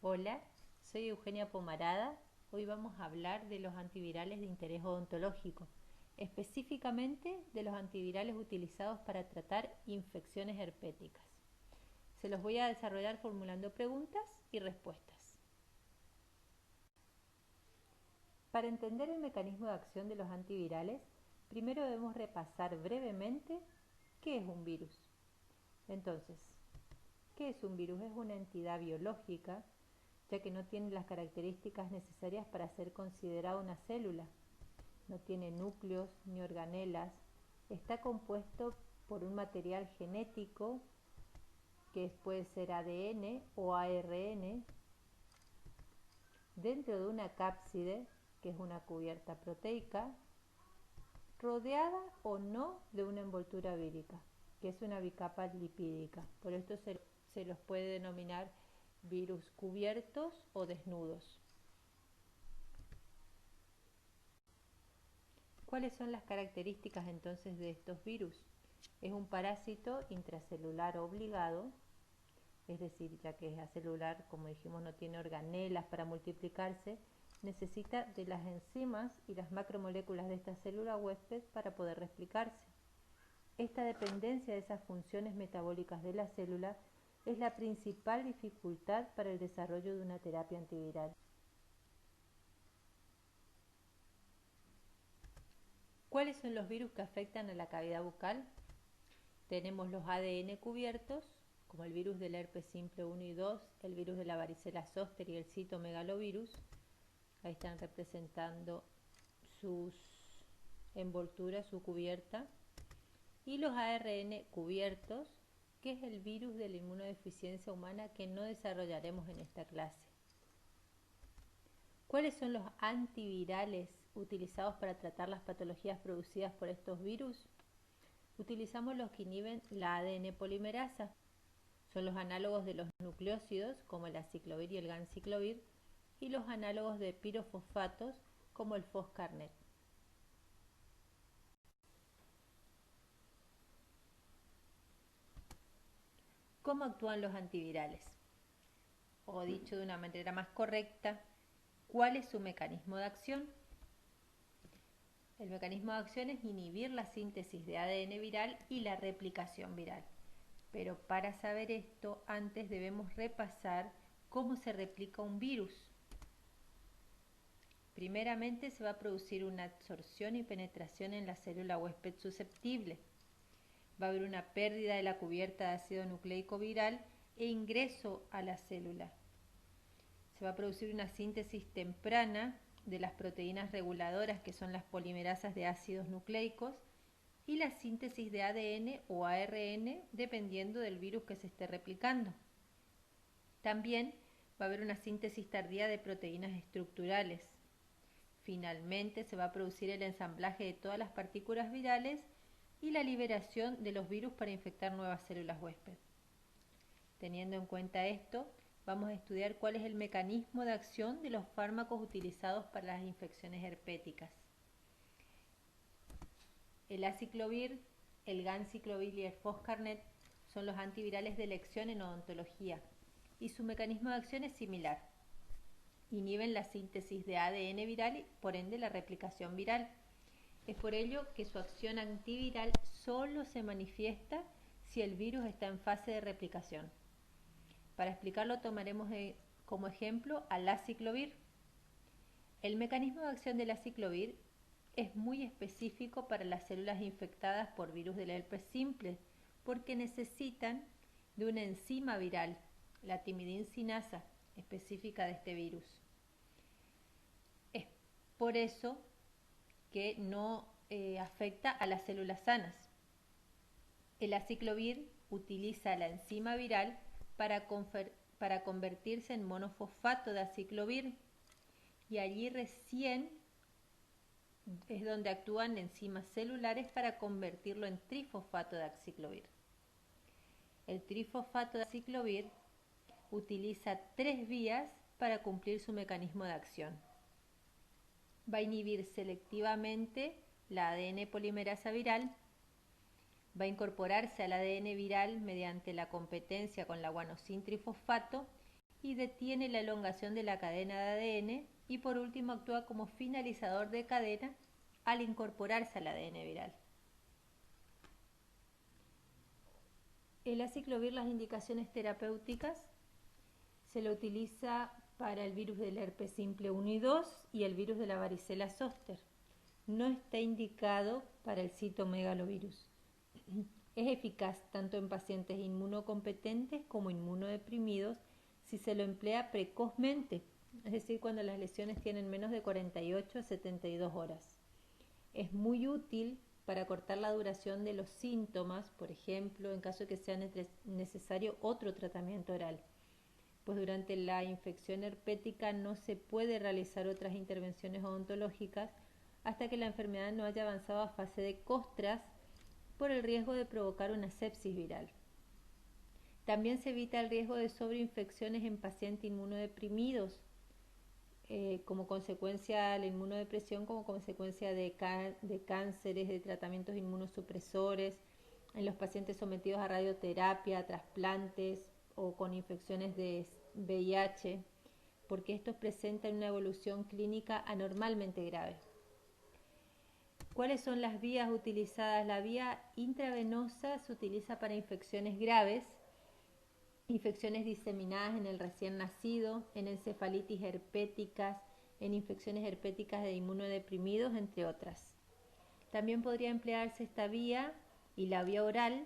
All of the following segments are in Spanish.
Hola, soy Eugenia Pomarada. Hoy vamos a hablar de los antivirales de interés odontológico, específicamente de los antivirales utilizados para tratar infecciones herpéticas. Se los voy a desarrollar formulando preguntas y respuestas. Para entender el mecanismo de acción de los antivirales, primero debemos repasar brevemente qué es un virus. Entonces, ¿qué es un virus? Es una entidad biológica, ya que no tiene las características necesarias para ser considerada una célula. No tiene núcleos ni organelas. Está compuesto por un material genético que puede ser ADN o ARN dentro de una cápside, que es una cubierta proteica, rodeada o no de una envoltura vírica, que es una bicapa lipídica. Por esto se los puede denominar virus cubiertos o desnudos. ¿Cuáles son las características entonces de estos virus? Es un parásito intracelular obligado, es decir, ya que es acelular, como dijimos, no tiene organelas para multiplicarse, necesita de las enzimas y las macromoléculas de esta célula huésped para poder replicarse. Esta dependencia de esas funciones metabólicas de la célula es la principal dificultad para el desarrollo de una terapia antiviral. ¿Cuáles son los virus que afectan a la cavidad bucal? Tenemos los ADN cubiertos, como el virus del herpes simple 1 y 2, el virus de la varicela zóster y el citomegalovirus. Ahí están representando sus envolturas, su cubierta. Y los ARN cubiertos, que es el virus de la inmunodeficiencia humana que no desarrollaremos en esta clase. ¿Cuáles son los antivirales utilizados para tratar las patologías producidas por estos virus? Utilizamos los que inhiben la ADN polimerasa. Son los análogos de los nucleósidos, como el aciclovir y el ganciclovir, y los análogos de pirofosfatos, como el foscarnet. ¿Cómo actúan los antivirales? O dicho de una manera más correcta, ¿cuál es su mecanismo de acción? El mecanismo de acción es inhibir la síntesis de ADN viral y la replicación viral. Pero para saber esto, antes debemos repasar cómo se replica un virus. Primeramente se va a producir una absorción y penetración en la célula huésped susceptible. Va a haber una pérdida de la cubierta de ácido nucleico viral e ingreso a la célula. Se va a producir una síntesis temprana de las proteínas reguladoras, que son las polimerasas de ácidos nucleicos, y la síntesis de ADN o ARN, dependiendo del virus que se esté replicando. También va a haber una síntesis tardía de proteínas estructurales. Finalmente se va a producir el ensamblaje de todas las partículas virales y la liberación de los virus para infectar nuevas células huésped. Teniendo en cuenta esto, vamos a estudiar cuál es el mecanismo de acción de los fármacos utilizados para las infecciones herpéticas. El aciclovir, el ganciclovir y el foscarnet son los antivirales de elección en odontología y su mecanismo de acción es similar. Inhiben la síntesis de ADN viral y por ende la replicación viral. Es por ello que su acción antiviral solo se manifiesta si el virus está en fase de replicación. Para explicarlo tomaremos como ejemplo al aciclovir. El mecanismo de acción del aciclovir es muy específico para las células infectadas por virus del herpes simple, porque necesitan de una enzima viral, la timidincinasa, específica de este virus. Es por eso que no afecta a las células sanas. El aciclovir utiliza la enzima viral para convertirse en monofosfato de aciclovir, y allí recién es donde actúan enzimas celulares para convertirlo en trifosfato de aciclovir. El trifosfato de aciclovir utiliza 3 vías para cumplir su mecanismo de acción. Va a inhibir selectivamente la ADN polimerasa viral, va a incorporarse al ADN viral mediante la competencia con la guanosin trifosfato y detiene la elongación de la cadena de ADN y por último actúa como finalizador de cadena al incorporarse al ADN viral. El aciclovir, las indicaciones terapéuticas, se lo utiliza para el virus del herpes simple 1 y 2 y el virus de la varicela zóster. No está indicado para el citomegalovirus. Es eficaz tanto en pacientes inmunocompetentes como inmunodeprimidos si se lo emplea precozmente, es decir, cuando las lesiones tienen menos de 48 a 72 horas. Es muy útil para cortar la duración de los síntomas, por ejemplo, en caso de que sea necesario otro tratamiento oral, pues durante la infección herpética no se puede realizar otras intervenciones odontológicas hasta que la enfermedad no haya avanzado a fase de costras por el riesgo de provocar una sepsis viral. También se evita el riesgo de sobreinfecciones en pacientes inmunodeprimidos, como consecuencia de la inmunodepresión, como consecuencia de cánceres, de tratamientos inmunosupresores, en los pacientes sometidos a radioterapia, trasplantes o con infecciones de VIH, porque estos presentan una evolución clínica anormalmente grave. ¿Cuáles son las vías utilizadas? La vía intravenosa se utiliza para infecciones graves, infecciones diseminadas en el recién nacido, en encefalitis herpéticas, en infecciones herpéticas de inmunodeprimidos, entre otras. También podría emplearse esta vía y la vía oral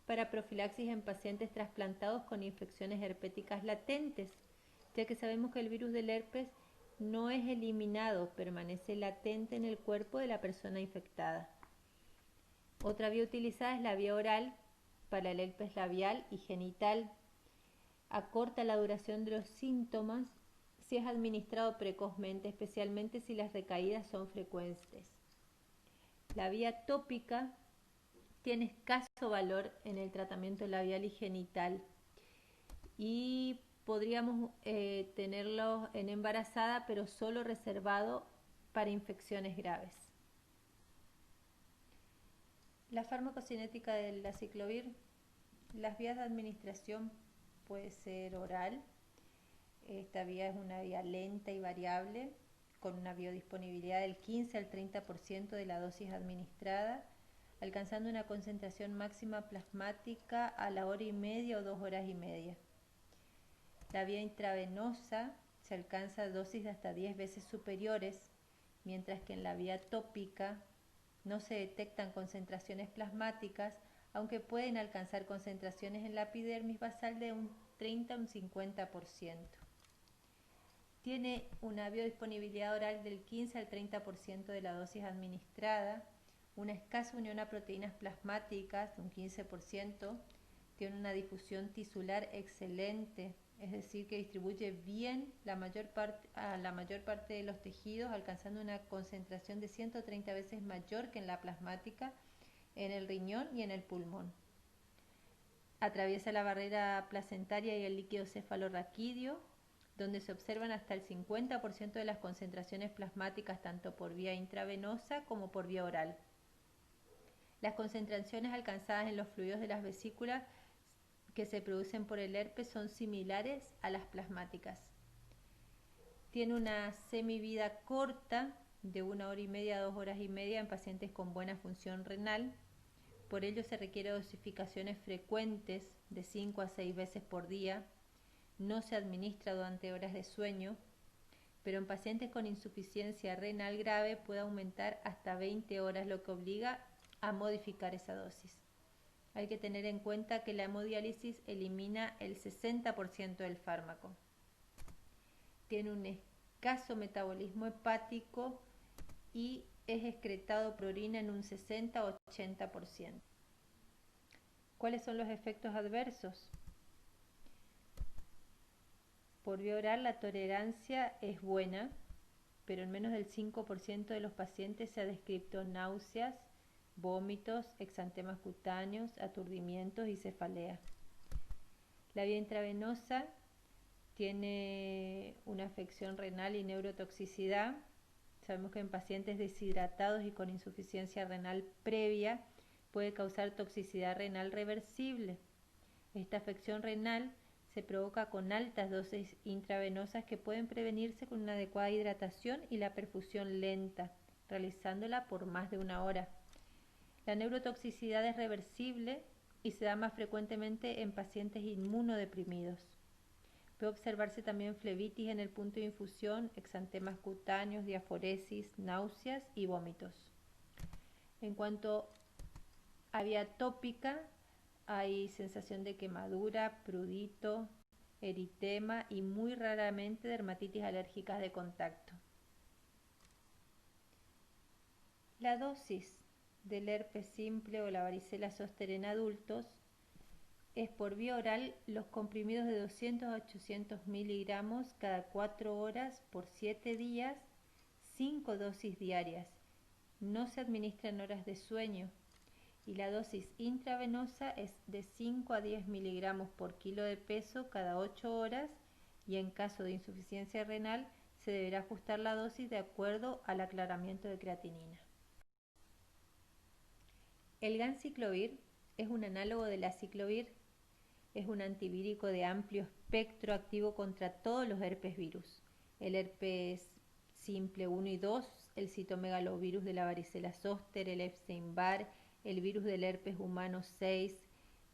para profilaxis en pacientes trasplantados con infecciones herpéticas latentes, ya que sabemos que el virus del herpes no es eliminado, permanece latente en el cuerpo de la persona infectada. Otra vía utilizada es la vía oral para el herpes labial y genital. Acorta la duración de los síntomas si es administrado precozmente, especialmente si las recaídas son frecuentes. La vía tópica tiene escaso valor en el tratamiento labial y genital y podríamos tenerlo en embarazada, pero solo reservado para infecciones graves. La farmacocinética del aciclovir, las vías de administración puede ser oral. Esta vía es una vía lenta y variable, con una biodisponibilidad del 15 al 30% de la dosis administrada, alcanzando una concentración máxima plasmática a la hora y media o 2 horas y media. La vía intravenosa se alcanza dosis de hasta 10 veces superiores, mientras que en la vía tópica no se detectan concentraciones plasmáticas, aunque pueden alcanzar concentraciones en la epidermis basal de un 30 a un 50%. Tiene una biodisponibilidad oral del 15 al 30% de la dosis administrada, una escasa unión a proteínas plasmáticas de un 15%, tiene una difusión tisular excelente, es decir, que distribuye bien a la mayor parte de los tejidos, alcanzando una concentración de 130 veces mayor que en la plasmática en el riñón y en el pulmón. Atraviesa la barrera placentaria y el líquido cefalorraquídeo, donde se observan hasta el 50% de las concentraciones plasmáticas tanto por vía intravenosa como por vía oral. Las concentraciones alcanzadas en los fluidos de las vesículas que se producen por el herpes son similares a las plasmáticas. Tiene una semivida corta de 1 hora y media a 2 horas y media en pacientes con buena función renal. Por ello se requiere dosificaciones frecuentes de 5 a 6 veces por día. No se administra durante horas de sueño, pero en pacientes con insuficiencia renal grave puede aumentar hasta 20 horas, lo que obliga a modificar esa dosis. Hay que tener en cuenta que la hemodiálisis elimina el 60% del fármaco. Tiene un escaso metabolismo hepático y es excretado por orina en un 60 o 80%. ¿Cuáles son los efectos adversos? Por vía oral la tolerancia es buena, pero en menos del 5% de los pacientes se ha descrito náuseas, vómitos, exantemas cutáneos, aturdimientos y cefalea. La vía intravenosa tiene una afección renal y neurotoxicidad. Sabemos que en pacientes deshidratados y con insuficiencia renal previa puede causar toxicidad renal reversible. Esta afección renal se provoca con altas dosis intravenosas que pueden prevenirse con una adecuada hidratación y la perfusión lenta, realizándola por más de 1 hora. La neurotoxicidad es reversible y se da más frecuentemente en pacientes inmunodeprimidos. Puede observarse también flebitis en el punto de infusión, exantemas cutáneos, diaforesis, náuseas y vómitos. En cuanto a vía tópica, hay sensación de quemadura, prurito, eritema y muy raramente dermatitis alérgicas de contacto. La dosis del herpes simple o la varicela zóster en adultos es por vía oral los comprimidos de 200 a 800 miligramos cada 4 horas por 7 días, 5 dosis diarias. No se administra en horas de sueño y la dosis intravenosa es de 5 a 10 miligramos por kilo de peso cada 8 horas y en caso de insuficiencia renal se deberá ajustar la dosis de acuerdo al aclaramiento de creatinina. El ganciclovir es un análogo del aciclovir. Es un antivírico de amplio espectro activo contra todos los herpes virus. El herpes simple 1 y 2, el citomegalovirus de la varicela zóster, el Epstein-Barr, el virus del herpes humano 6.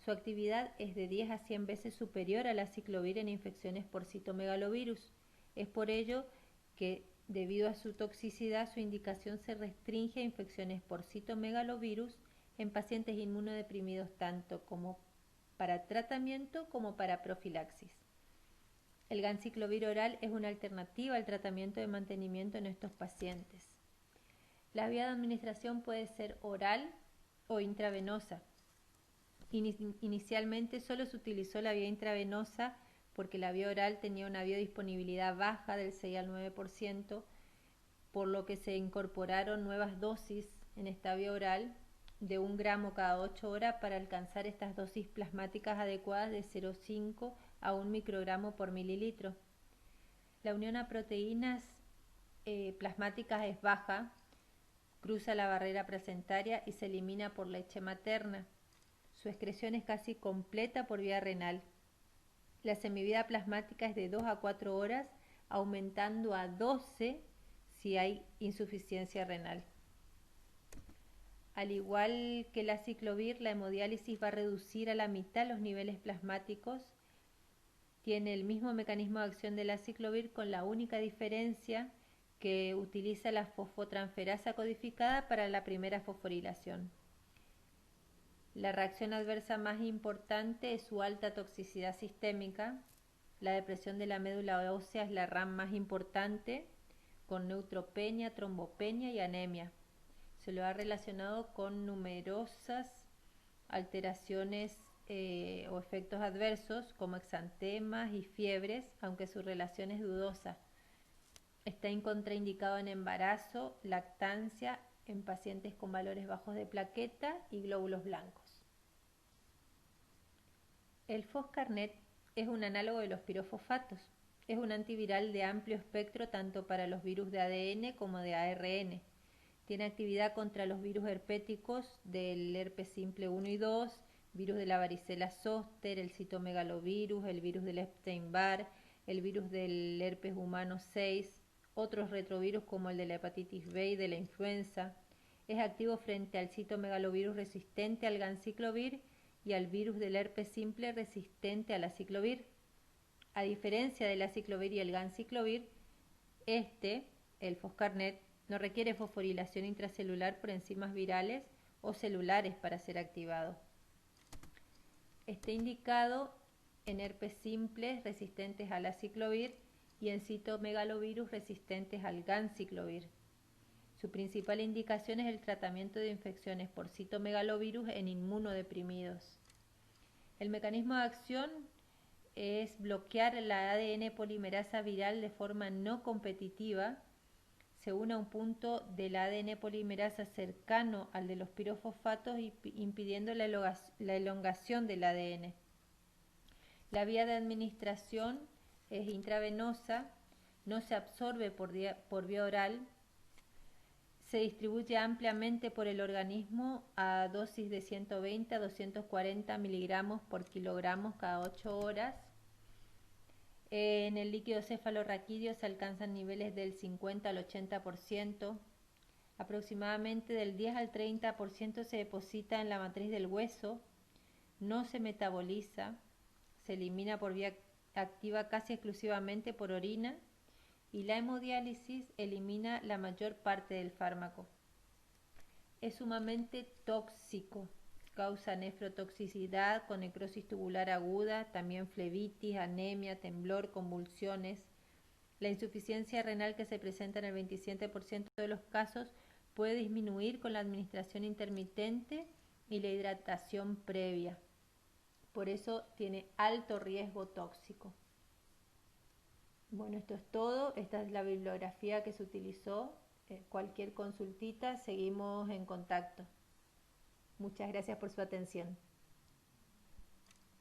Su actividad es de 10 a 100 veces superior al aciclovir en infecciones por citomegalovirus. Es por ello que, debido a su toxicidad, su indicación se restringe a infecciones por citomegalovirus en pacientes inmunodeprimidos tanto como para tratamiento como para profilaxis. El ganciclovir oral es una alternativa al tratamiento de mantenimiento en estos pacientes. La vía de administración puede ser oral o intravenosa. Inicialmente solo se utilizó la vía intravenosa porque la vía oral tenía una biodisponibilidad baja del 6 al 9%, por lo que se incorporaron nuevas dosis en esta vía oral de 1 gramo cada 8 horas para alcanzar estas dosis plasmáticas adecuadas de 0,5 a 1 microgramo por mililitro. La unión a proteínas plasmáticas es baja, cruza la barrera placentaria y se elimina por leche materna. Su excreción es casi completa por vía renal. La semivida plasmática es de 2 a 4 horas, aumentando a 12 si hay insuficiencia renal. Al igual que el aciclovir, la hemodiálisis va a reducir a la mitad los niveles plasmáticos. Tiene el mismo mecanismo de acción del aciclovir con la única diferencia que utiliza la fosfotransferasa codificada para la primera fosforilación. La reacción adversa más importante es su alta toxicidad sistémica. La depresión de la médula ósea es la RAM más importante, con neutropenia, trombopenia y anemia. Se lo ha relacionado con numerosas alteraciones o efectos adversos como exantemas y fiebres, aunque su relación es dudosa. Está contraindicado en embarazo, lactancia, en pacientes con valores bajos de plaqueta y glóbulos blancos. El Foscarnet es un análogo de los pirofosfatos. Es un antiviral de amplio espectro tanto para los virus de ADN como de ARN. Tiene actividad contra los virus herpéticos del herpes simple 1 y 2, virus de la varicela zóster, el citomegalovirus, el virus del Epstein-Barr, el virus del herpes humano 6, otros retrovirus como el de la hepatitis B y de la influenza. Es activo frente al citomegalovirus resistente al ganciclovir y al virus del herpes simple resistente al aciclovir. A diferencia del aciclovir y el ganciclovir, el Foscarnet, no requiere fosforilación intracelular por enzimas virales o celulares para ser activado. Está indicado en herpes simples resistentes al aciclovir y en citomegalovirus resistentes al ganciclovir. Su principal indicación es el tratamiento de infecciones por citomegalovirus en inmunodeprimidos. El mecanismo de acción es bloquear la ADN polimerasa viral de forma no competitiva. Se une a un punto del ADN polimerasa cercano al de los pirofosfatos, impidiendo la elongación del ADN. La vía de administración es intravenosa, no se absorbe por vía oral, se distribuye ampliamente por el organismo a dosis de 120 a 240 miligramos por kilogramos cada 8 horas. En el líquido cefalorraquídeo se alcanzan niveles del 50 al 80%. Aproximadamente del 10 al 30% se deposita en la matriz del hueso, no se metaboliza, se elimina por vía activa casi exclusivamente por orina y la hemodiálisis elimina la mayor parte del fármaco. Es sumamente tóxico, causa nefrotoxicidad con necrosis tubular aguda, también flebitis, anemia, temblor, convulsiones. La insuficiencia renal que se presenta en el 27% de los casos puede disminuir con la administración intermitente y la hidratación previa. Por eso tiene alto riesgo tóxico. Bueno, esto es todo. Esta es la bibliografía que se utilizó. Cualquier consultita, seguimos en contacto. Muchas gracias por su atención.